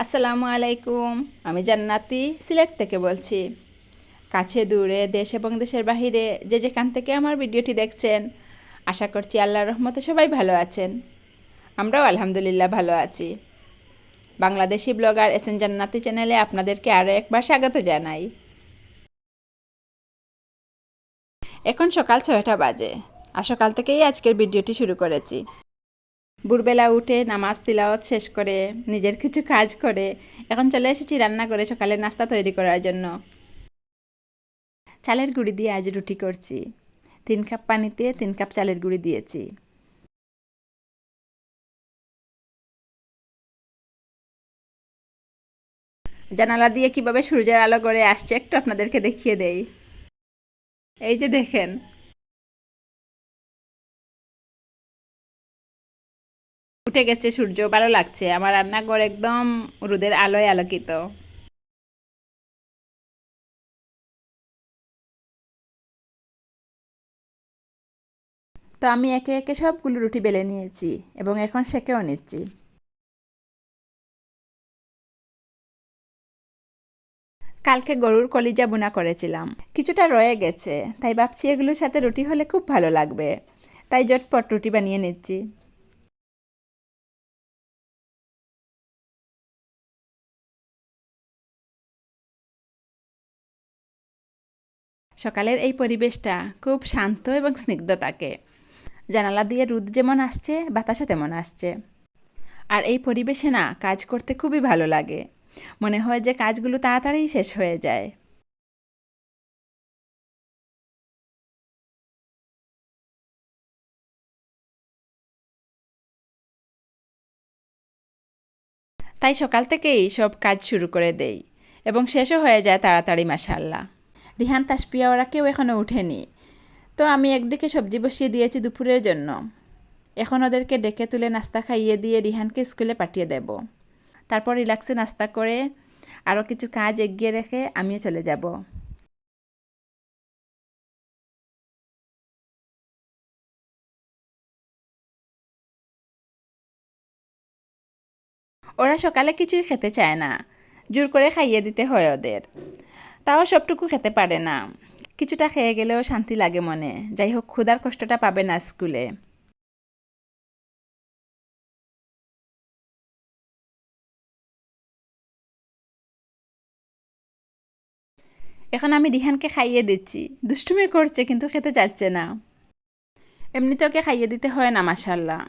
আসসালামু আলাইকুম। আমি জান্নাতি সিলেট থেকে বলছি। কাছে দূরে দেশ এবং দেশের বাহিরে যে যেখান থেকে আমার ভিডিওটি দেখছেন, আশা করছি আল্লাহর রহমতে সবাই ভালো আছেন। আমরাও আলহামদুলিল্লাহ ভালো আছি। বাংলাদেশি ব্লগার এস এন জান্নাতি চ্যানেলে আপনাদেরকে আরও একবার স্বাগত জানাই। এখন সকাল 6টা বাজে আর সকাল থেকেই আজকের ভিডিওটি শুরু করেছি। ভোরবেলা উঠে নামাজ তিলাওয়াত শেষ করে নিজের কিছু কাজ করে এখন চলে এসেছি রান্না করে সকালের নাস্তা তৈরি করার জন্য। চালের গুঁড়ি দিয়ে আজ রুটি করছি। 3 কাপ পানিতে 3 কাপ চালের গুঁড়ি দিয়েছি। জানালা দিয়ে কিভাবে সূর্যের আলো করে আসছে একটু আপনাদেরকে দেখিয়ে দেই। এই যে দেখেন, উঠে গেছে সূর্য, ভালো লাগছে। আমার রান্নাঘর একদম রোদের আলোয় আলোকিত। তো আমি একে একে সবগুলো রুটি বেলে নিয়েছি এবং এখন সেঁকেও নিচ্ছি। কালকে গরুর কলিজা বোনা করেছিলাম, কিছুটা রয়ে গেছে, তাই ভাবছি এগুলোর সাথে রুটি হলে খুব ভালো লাগবে, তাই ঝটপট রুটি বানিয়ে নিচ্ছি। সকালের এই পরিবেশটা খুব শান্ত এবং স্নিগ্ধ থাকে। জানালা দিয়ে রোদ যেমন আসছে বাতাসও তেমন আসছে। আর এই পরিবেশে না কাজ করতে খুবই ভালো লাগে, মনে হয় যে কাজগুলো তাড়াতাড়ি শেষ হয়ে যায়। তাই সকাল থেকেই সব কাজ শুরু করে দেই এবং শেষও হয়ে যায় তাড়াতাড়ি মাশাআল্লাহ। রিহান তাসপিয়া ওরা কেউ এখনও উঠেনি, তো আমি একদিকে সবজি বসিয়ে দিয়েছি দুপুরের জন্য। এখন ওদেরকে ডেকে তুলে নাস্তা খাইয়ে দিয়ে রিহানকে স্কুলে পাঠিয়ে দেব। তারপর রিল্যাক্সে নাস্তা করে আরও কিছু কাজ এগিয়ে রেখে আমিও চলে যাব। ওরা সকালে কিছুই খেতে চায় না, জোর করে খাইয়ে দিতে হয় ওদের। তাও সবটুকু খেতে পারে না, কিছুটা খেয়ে গেলেও শান্তি লাগে মনে। যাই হোক, ক্ষুধার কষ্টটা পাবে না স্কুলে। এখন আমি রিহানকে খাইয়ে দিচ্ছি। দুষ্টুমি করছে কিন্তু খেতে চাচ্ছে না। এমনিতে ওকে খাইয়ে দিতে হয় না মাশাল্লাহ।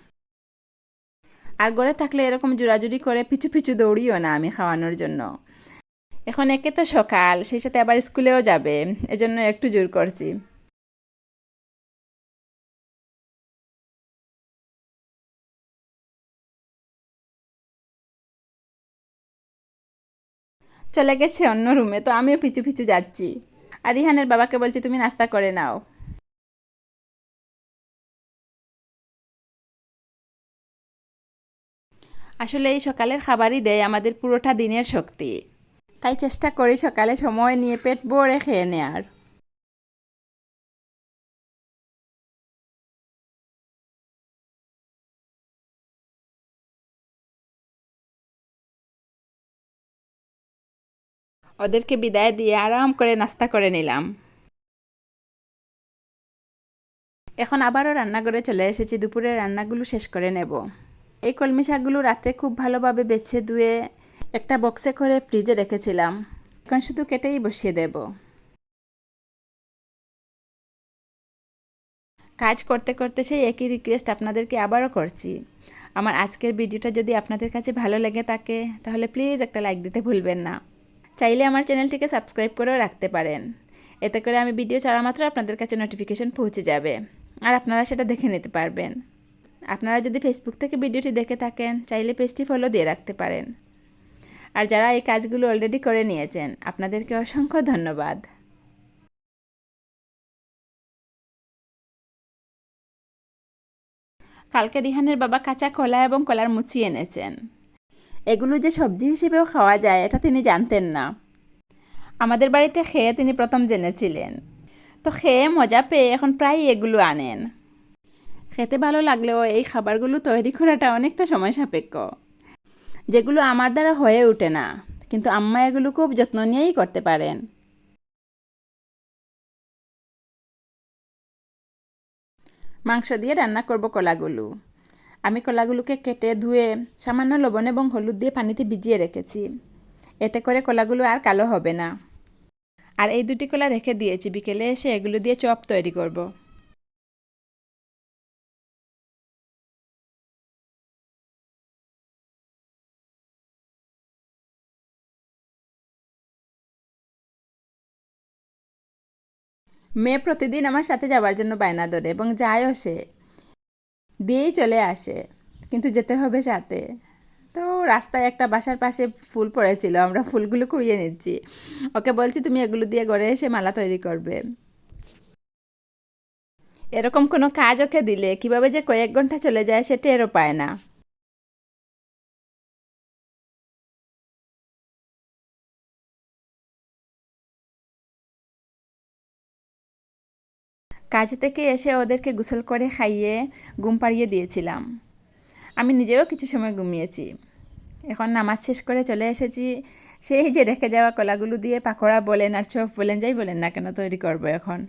আর ঘরে থাকলে এরকম জোরাজুরি করে পিছু পিছু দৌড়িও না আমি খাওয়ানোর জন্য। এখন একে তো সকাল, সেই সাথে আবার স্কুলেও যাবে, এজন্য একটু জোর করছি। চলে গেছে অন্য রুমে, তো আমিও পিছু পিছু যাচ্ছি। আর রিহানের বাবাকে বলছি তুমি নাস্তা করে নাও। আসলে এই সকালের খাবারই দেয় আমাদের পুরোটা দিনের শক্তি। তাই চেষ্টা করি সকালে সময় নিয়ে পেট ভরে খেয়ে নেয়ার। ওদেরকে বিদায় দিয়ে আরাম করে নাস্তা করে নিলাম। এখন আবারও রান্নাঘরে চলে এসেছি দুপুরের রান্নাগুলো শেষ করে নেব। এই কলমি শাকগুলো রাতে খুব ভালোভাবে বেছে ধুয়ে একটা বক্সে করে ফ্রিজে রেখেছিলাম, এখন শুধু কেটেই বসিয়ে দেব। কাজ করতে করতে সেই একই রিকোয়েস্ট আপনাদেরকে আবারও করছি। আমার আজকের ভিডিওটা যদি আপনাদের কাছে ভালো লেগে থাকে তাহলে প্লিজ একটা লাইক দিতে ভুলবেন না। চাইলে আমার চ্যানেলটিকে সাবস্ক্রাইব করেও রাখতে পারেন, এতে করে আমি ভিডিও ছাড়া মাত্র আপনাদের কাছে নোটিফিকেশন পৌঁছে যাবে আর আপনারা সেটা দেখে নিতে পারবেন। আপনারা যদি ফেসবুক থেকে ভিডিওটি দেখে থাকেন চাইলে পেজটি ফলো দিয়ে রাখতে পারেন। আর যারা এই কাজগুলো অলরেডি করে নিয়েছেন আপনাদেরকে অসংখ্য ধন্যবাদ। কালকে রিহানের বাবা কাঁচা কলা এবং কলার মুচি এনেছেন। এগুলো যে সবজি হিসেবেও খাওয়া যায় এটা তিনি জানতেন না। আমাদের বাড়িতে খেয়ে তিনি প্রথম জেনেছিলেন। তো খেয়ে মজা পেয়ে এখন প্রায়ই এগুলো আনেন। খেতে ভালো লাগলেও এই খাবারগুলো তৈরি করাটা অনেকটা সময় সাপেক্ষ। যেগুলো আমার দ্বারা হয়ে ওঠে না, কিন্তু আম্মা এগুলো খুব যত্ন নিয়েই করতে পারেন। মাংস দিয়ে রান্না করব কলাগুলো। আমি কলাগুলোকে কেটে ধুয়ে সামান্য লবণ এবং হলুদ দিয়ে পানিতে ভিজিয়ে রেখেছি। এতে করে কলাগুলো আর কালো হবে না। আর এই দুটি কলা রেখে দিয়েছি, বিকেলে এসে এগুলো দিয়ে চপ তৈরি করব। মেয়ে প্রতিদিন আমার সাথে যাওয়ার জন্য বায়না ধরে এবং যায়ও সে, দিয়েই চলে আসে, কিন্তু যেতে হবে সাথে। তো রাস্তায় একটা বাসার পাশে ফুল পড়েছিল, আমরা ফুলগুলো কুড়িয়ে নিচ্ছি। ওকে বলছি তুমি এগুলো দিয়ে ঘরে এসে মালা তৈরি করবে। এরকম কোনো কাজ ওকে দিলে কিভাবে যে কয়েক ঘন্টা চলে যায় সে টেরও পায় না। কাজ থেকে এসে ওদেরকে গোসল করে খাইয়ে ঘুম পাড়িয়ে দিয়েছিলাম। আমি নিজেও কিছু সময় ঘুমিয়েছি। এখন নামাজ শেষ করে চলে এসেছি, সেই যে রেখে যাওয়া কলাগুলো দিয়ে পাকোড়া বলেন আর চপ বলেন, যাই বলেন না কেন, তৈরি করব এখন।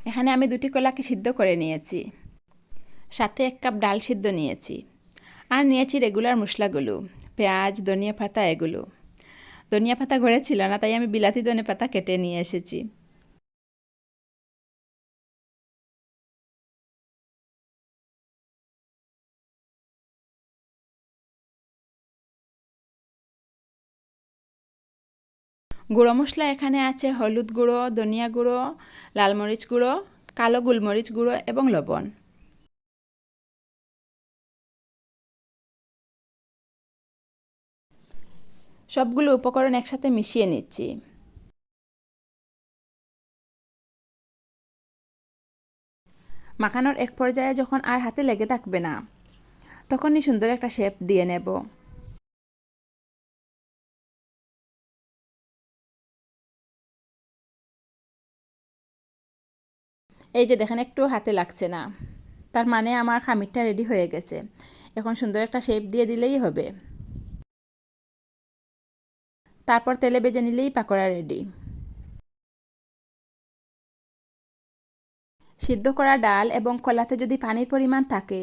এখানে আমি দুটি কলাকে সিদ্ধ করে নিয়েছি, সাথে 1 কাপ ডাল সিদ্ধ নিয়েছি, আর নিয়েছি রেগুলার মশলাগুলো, পেঁয়াজ, ধনিয়া পাতা এগুলো। ধনিয়া পাতা ঘরে ছিল না, তাই আমি বিলাতি ধনে পাতা কেটে নিয়ে এসেছি। গুঁড়ো মশলা এখানে আছে হলুদ গুঁড়ো, ধনিয়া গুঁড়ো, লাল মরিচ গুঁড়ো, কালো গোলমরিচ গুঁড়ো এবং লবণ। সবগুলো উপকরণ একসাথে মিশিয়ে নিচ্ছি। মাখানোর এক পর্যায়ে যখন আর হাতে লেগে থাকবে না, তখনই সুন্দর একটা শেপ দিয়ে নেব। এই যে দেখেন, একটু হাতে লাগছে না, তার মানে আমার খামিরটা রেডি হয়ে গেছে। এখন সুন্দর একটা শেপ দিয়ে দিলেই হবে। তারপর তেলে ভেজে নিলেই পাকোড়া রেডি। সিদ্ধ করা ডাল এবং কলাতে যদি পানির পরিমাণ থাকে,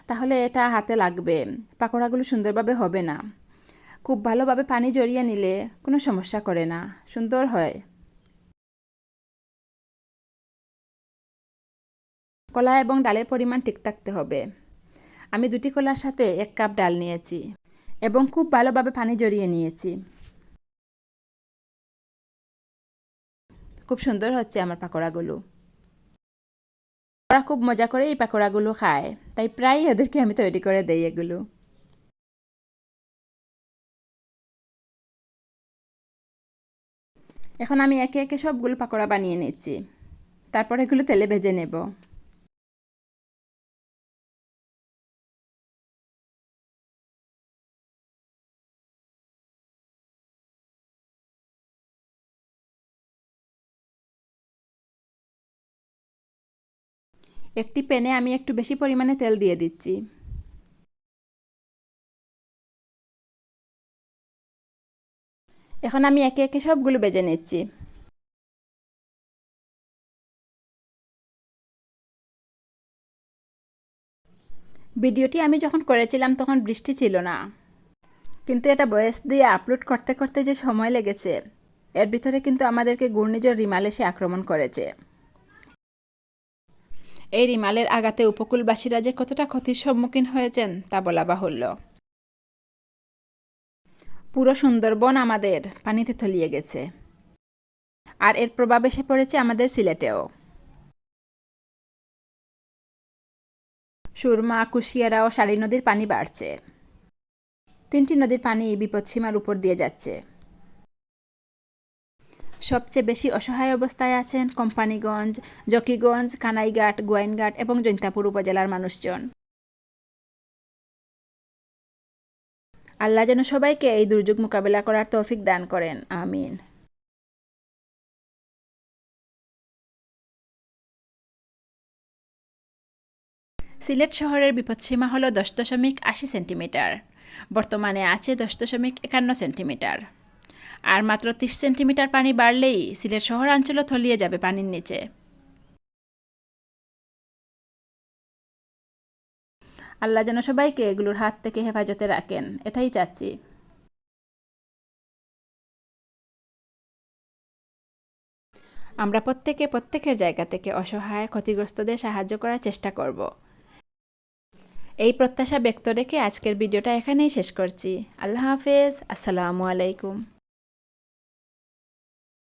তাহলে এটা হাতে লাগবে, পাকোড়াগুলো সুন্দরভাবে হবে না। খুব ভালোভাবে পানি জড়িয়ে নিলে কোনো সমস্যা করে না, সুন্দর হয়। কলা এবং ডালের পরিমাণ ঠিক থাকতে হবে। আমি দুটি কলার সাথে 1 কাপ ডাল নিয়েছি এবং খুব ভালোভাবে পানি জড়িয়ে নিয়েছি। খুব সুন্দর হচ্ছে আমার পাকোড়াগুলো। ওরা খুব মজা করে এই পাকোড়াগুলো খায়, তাই প্রায়ই ওদেরকে আমি তৈরি করে দেই এগুলো। এখন আমি একে একে সবগুলো পাকোড়া বানিয়ে নিচ্ছি, তারপর এগুলো তেলে ভেজে নেব। একটি প্যানে আমি একটু বেশি পরিমাণে তেল দিয়ে দিচ্ছি। এখন আমি একে একে সবগুলো ভেজে নিচ্ছি। ভিডিওটি আমি যখন করেছিলাম তখন বৃষ্টি ছিল না, কিন্তু এটা ভয়েস দিয়ে আপলোড করতে করতে যে সময় লেগেছে, এর ভিতরে কিন্তু আমাদেরকে ঘূর্ণিঝড় রিমাল এসে আক্রমণ করেছে। এই রিমালের আঘাতে উপকূলবাসীরা যে কতটা ক্ষতির সম্মুখীন হয়েছেন তা বলা বাহুল্য। পুরো সুন্দরবন আমাদের পানিতে তলিয়ে গেছে, আর এর প্রভাব এসে পড়েছে আমাদের সিলেটেও। সুরমা, কুশিয়ারা ও সারি নদীর পানি বাড়ছে। 3টি নদীর পানি বিপদসীমার উপর দিয়ে যাচ্ছে। সবচেয়ে বেশি অসহায় অবস্থায় আছেন কোম্পানিগঞ্জ, জকিগঞ্জ, কানাইঘাট, গোয়াইনঘাট এবং জৈন্তাপুর উপজেলার মানুষজন। আল্লাহ যেন সবাইকে এই দুর্যোগ মোকাবেলা করার তৌফিক দান করেন, আমিন। সিলেট শহরের বিপদসীমা হলো 10.80 সেন্টিমিটার, বর্তমানে আছে 10.51 সেন্টিমিটার। আর মাত্র 30 সেন্টিমিটার পানি বাড়লেই সিলেট শহরাঞ্চলও তলিয়ে যাবে পানির নিচে। আল্লাহ যেন সবাইকে এগুলোর হাত থেকে হেফাজতে রাখেন, এটাই চাচ্ছি। আমরা প্রত্যেকের জায়গা থেকে অসহায় ক্ষতিগ্রস্তদের সাহায্য করার চেষ্টা করব। এই প্রত্যাশা ব্যক্ত রেখে আজকের ভিডিওটা এখানেই শেষ করছি। আল্লাহ হাফেজ, আসসালামু আলাইকুম।